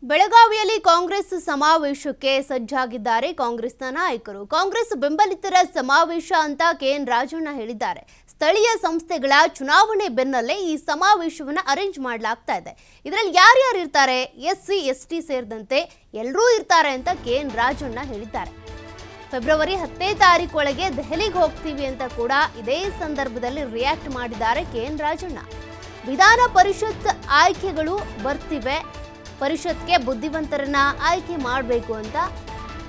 ಬೆಳಗಾವಿಯಲ್ಲಿ ಕಾಂಗ್ರೆಸ್ ಸಮಾವೇಶಕ್ಕೆ ಸಜ್ಜಾಗಿದ್ದಾರೆ ಕಾಂಗ್ರೆಸ್ನ ನಾಯಕರು. ಕಾಂಗ್ರೆಸ್ ಬೆಂಬಲಿತರ ಸಮಾವೇಶ ಅಂತ ಕೆಎನ್ ರಾಜಣ್ಣ ಹೇಳಿದ್ದಾರೆ. ಸ್ಥಳೀಯ ಸಂಸ್ಥೆಗಳ ಚುನಾವಣೆ ಬೆನ್ನಲ್ಲೇ ಈ ಸಮಾವೇಶವನ್ನು ಅರೇಂಜ್ ಮಾಡಲಾಗ್ತಾ ಇದೆ. ಇದರಲ್ಲಿ ಯಾರ್ಯಾರು ಇರ್ತಾರೆ, ಎಸ್ಸಿ ಎಸ್ಟಿ ಸೇರಿದಂತೆ ಎಲ್ಲರೂ ಇರ್ತಾರೆ ಅಂತ ಕೆಎನ್ ರಾಜಣ್ಣ ಹೇಳಿದ್ದಾರೆ. ಫೆಬ್ರವರಿ 10ನೇ ತಾರೀಕೊಳಗೆ ದೆಹಲಿಗೆ ಹೋಗ್ತೀವಿ ಅಂತ ಕೂಡ ಇದೇ ಸಂದರ್ಭದಲ್ಲಿ ರಿಯಾಕ್ಟ್ ಮಾಡಿದ್ದಾರೆ ಕೆಎನ್ ರಾಜಣ್ಣ. ವಿಧಾನ ಪರಿಷತ್ ಆಯ್ಕೆಗಳು ಬರ್ತಿವೆ, ಪರಿಷತ್ಗೆ ಬುದ್ಧಿವಂತರನ್ನ ಆಯ್ಕೆ ಮಾಡಬೇಕು ಅಂತ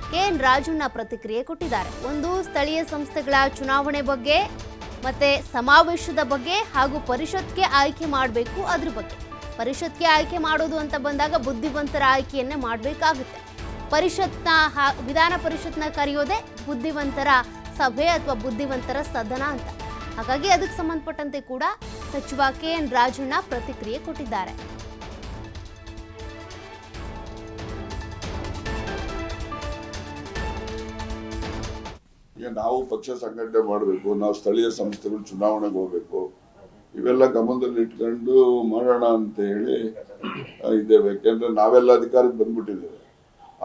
ಕೆಎನ್ ರಾಜಣ್ಣ ಪ್ರತಿಕ್ರಿಯೆ ಕೊಟ್ಟಿದ್ದಾರೆ. ಒಂದು ಸ್ಥಳೀಯ ಸಂಸ್ಥೆಗಳ ಚುನಾವಣೆ ಬಗ್ಗೆ, ಮತ್ತೆ ಸಮಾವೇಶದ ಬಗ್ಗೆ ಹಾಗೂ ಪರಿಷತ್ಗೆ ಆಯ್ಕೆ ಮಾಡಬೇಕು ಅದ್ರ ಬಗ್ಗೆ. ಪರಿಷತ್ಗೆ ಆಯ್ಕೆ ಮಾಡೋದು ಅಂತ ಬಂದಾಗ ಬುದ್ಧಿವಂತರ ಆಯ್ಕೆಯನ್ನೇ ಮಾಡಬೇಕಾಗುತ್ತೆ. ವಿಧಾನ ಪರಿಷತ್ನ ಕರೆಯೋದೇ ಬುದ್ಧಿವಂತರ ಸಭೆ ಅಥವಾ ಬುದ್ಧಿವಂತರ ಸದನ ಅಂತ. ಹಾಗಾಗಿ ಅದಕ್ಕೆ ಸಂಬಂಧಪಟ್ಟಂತೆ ಕೂಡ ಸಚಿವ ಕೆಎನ್ ರಾಜಣ್ಣ ಪ್ರತಿಕ್ರಿಯೆ ಕೊಟ್ಟಿದ್ದಾರೆ. ನಾವು ಪಕ್ಷ ಸಂಘಟನೆ ಮಾಡಬೇಕು, ನಾವು ಸ್ಥಳೀಯ ಸಂಸ್ಥೆಗಳು ಚುನಾವಣೆಗೆ ಹೋಗ್ಬೇಕು, ಇವೆಲ್ಲ ಗಮನದಲ್ಲಿ ಇಟ್ಕೊಂಡು ಮಾಡೋಣ ಅಂತ ಹೇಳಿ ಇದ್ದೇವೆ. ಯಾಕೆಂದ್ರೆ ನಾವೆಲ್ಲ ಅಧಿಕಾರಕ್ಕೆ ಬಂದ್ಬಿಟ್ಟಿದ್ದೇವೆ.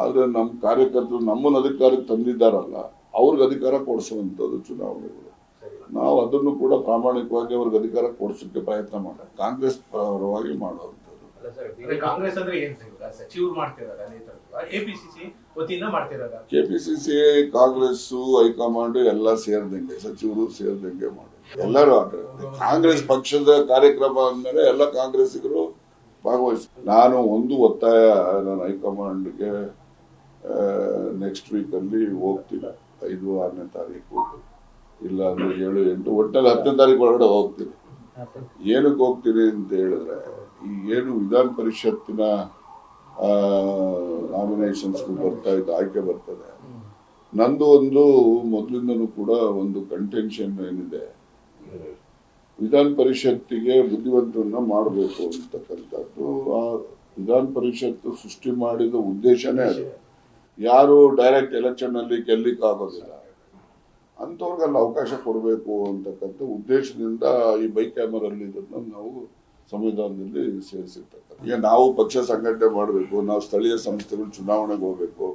ಆದ್ರೆ ನಮ್ಮ ಕಾರ್ಯಕರ್ತರು ನಮ್ಮನ್ನು ಅಧಿಕಾರಕ್ಕೆ ತಂದಿದ್ದಾರಲ್ಲ, ಅವ್ರಿಗೆ ಅಧಿಕಾರ ಕೊಡಿಸುವಂಥದ್ದು ಚುನಾವಣೆಗಳು. ನಾವು ಅದನ್ನು ಕೂಡ ಪ್ರಾಮಾಣಿಕವಾಗಿ ಅವ್ರಿಗೆ ಅಧಿಕಾರ ಕೊಡಿಸೋಕೆ ಪ್ರಯತ್ನ ಮಾಡೋಣ. ಕಾಂಗ್ರೆಸ್ ಪರವಾಗಿ ಮಾಡುವಂಥದ್ದು. ಕಾಂಗ್ರೆಸ್ ಅಂದ್ರೆ ಏನ್ ಸಚಿವರು ಮಾಡ್ತಿದ್ದಾರೆ, ಕೆಪಿಸಿಸಿ ಕಾಂಗ್ರೆಸ್ ಹೈಕಮಾಂಡ್ ಎಲ್ಲ ಸೇರ್ದಂಗೆ, ಸಚಿವರು ಸೇರ್ದಂಗೆ ಮಾಡೋದು. ಎಲ್ಲರೂ ಕಾಂಗ್ರೆಸ್ ಪಕ್ಷದ ಕಾರ್ಯಕ್ರಮ ಅಂದ್ಮೇಲೆ ಎಲ್ಲ ಕಾಂಗ್ರೆಸ್ಸಿಗರು ಭಾಗವಹಿಸಿ. ನಾನು ಒಂದು ಒತ್ತಾಯ ನಾನು ಹೈಕಮಾಂಡ್ಗೆ ನೆಕ್ಸ್ಟ್ ವೀಕ್ ಅಲ್ಲಿ ಹೋಗ್ತೀನಿ. 5-6ನೇ ತಾರೀಕು, ಇಲ್ಲ ಅಂದ್ರೆ 7-8, ಒಟ್ಟಲ್ಲಿ 10ನೇ ತಾರೀಕು ಒಳಗಡೆ ಹೋಗ್ತೀನಿ. ಏನಕ್ಕೆ ಹೋಗ್ತೀನಿ ಅಂತ ಹೇಳಿದ್ರೆ, ಈ ಏನು ವಿಧಾನ ಪರಿಷತ್ತಿನ ನಾಮಿನೇಷನ್ಸ್ ಬರ್ತಾ ಇದ್ದ ಆಯ್ಕೆ ಬರ್ತದೆ. ನಂದು ಒಂದು ಮೊದಲಿಂದನೂ ಕೂಡ ಒಂದು ಕಂಟೆನ್ಷನ್ ಏನಿದೆ, ವಿಧಾನ ಪರಿಷತ್ತಿಗೆ ಬುದ್ಧಿವಂತರನ್ನ ಮಾಡಬೇಕು ಅಂತಕ್ಕಂಥದ್ದು. ಆ ವಿಧಾನ ಪರಿಷತ್ತು ಸೃಷ್ಟಿ ಮಾಡಿದ ಉದ್ದೇಶನೇ ಅದು. ಯಾರು ಡೈರೆಕ್ಟ್ ಎಲೆಕ್ಷನ್ ಅಲ್ಲಿ ಗೆಲ್ಲಿಕ್ ಆಗೋದಿಲ್ಲ ಅಂತವ್ರಿಗೆಲ್ಲ ಅವಕಾಶ ಕೊಡಬೇಕು ಅಂತಕ್ಕಂಥ ಉದ್ದೇಶದಿಂದ ಈ ಬೈಕ್ಯಾಮರಲ್ಲಿ ಇದನ್ನ ನಾವು ಸಂವಿಧಾನದಲ್ಲಿ ಸೇರಿಸಿರ್ತಕ್ಕಂಥ. ಈಗ ನಾವು ಪಕ್ಷ ಸಂಘಟನೆ ಮಾಡಬೇಕು, ನಾವು ಸ್ಥಳೀಯ ಸಂಸ್ಥೆಗಳು ಚುನಾವಣೆಗೆ ಹೋಗ್ಬೇಕು.